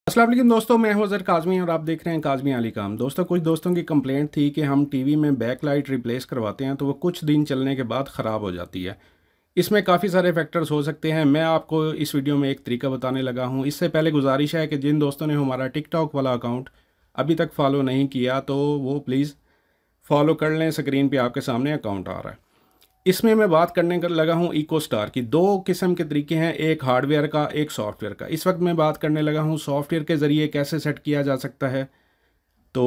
अस्सलाम वालेकुम दोस्तों, मैं हूं अज़हर काज़मी और आप देख रहे हैं काज़मी अली काम। दोस्तों, कुछ दोस्तों की कंप्लेंट थी कि हम टीवी में बैक लाइट रिप्लेस करवाते हैं तो वो कुछ दिन चलने के बाद ख़राब हो जाती है। इसमें काफ़ी सारे फैक्टर्स हो सकते हैं। मैं आपको इस वीडियो में एक तरीका बताने लगा हूं। इससे पहले गुजारिश है कि जिन दोस्तों ने हमारा टिकटॉक वाला अकाउंट अभी तक फॉलो नहीं किया तो वो प्लीज़ फॉलो कर लें। स्क्रीन पर आपके सामने अकाउंट आ रहा है। इसमें मैं बात करने का लगा हूँ इको स्टार की। दो किस्म के तरीके हैं, एक हार्डवेयर का, एक सॉफ्टवेयर का। इस वक्त मैं बात करने लगा हूँ सॉफ्टवेयर के ज़रिए कैसे सेट किया जा सकता है। तो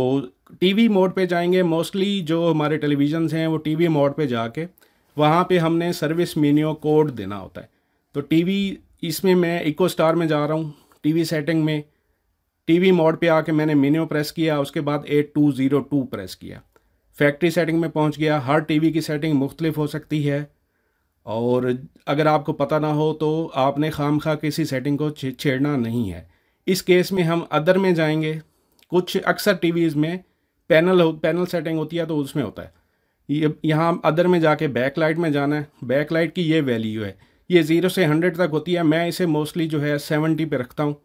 टीवी मोड पे जाएंगे। मोस्टली जो हमारे टेलीविज़न्स हैं वो टीवी मोड पे जाके वहाँ पे हमने सर्विस मेन्यू कोड देना होता है। तो टीवी, इसमें मैं इको स्टार में जा रहा हूँ। टीवी सेटिंग में टीवी मोड पे आके मैंने मेन्यू प्रेस किया, उसके बाद 8202 प्रेस किया। फैक्ट्री सेटिंग में पहुंच गया। हर टीवी की सेटिंग मुख्तलिफ हो सकती है और अगर आपको पता ना हो तो आपने खामखा किसी सेटिंग को छेड़ना नहीं है। इस केस में हम अदर में जाएंगे। कुछ अक्सर टीवीज़ में पैनल सेटिंग होती है तो उसमें होता है। ये यहाँ अदर में जाके बैक लाइट में जाना है। बैक लाइट की ये वैल्यू है, ये 0 से 100 तक होती है। मैं इसे मोस्टली जो है 70 पे रखता हूँ।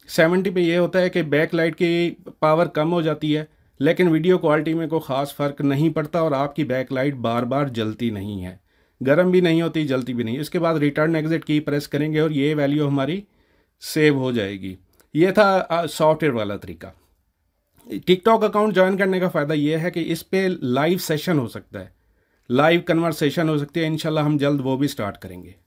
70 पे ये होता है कि बैक लाइट की पावर कम हो जाती है लेकिन वीडियो क्वालिटी में कोई ख़ास फ़र्क नहीं पड़ता और आपकी बैक लाइट बार बार जलती नहीं है, गर्म भी नहीं होती, जलती भी नहीं। इसके बाद रिटर्न एग्जिट की प्रेस करेंगे और ये वैल्यू हमारी सेव हो जाएगी। ये था सॉफ्टवेयर वाला तरीका। टिकटॉक अकाउंट ज्वाइन करने का फ़ायदा ये है कि इस पे लाइव सेशन हो सकता है, लाइव कन्वर्सेशन हो सकती है। इंशाल्लाह हम जल्द वो भी स्टार्ट करेंगे।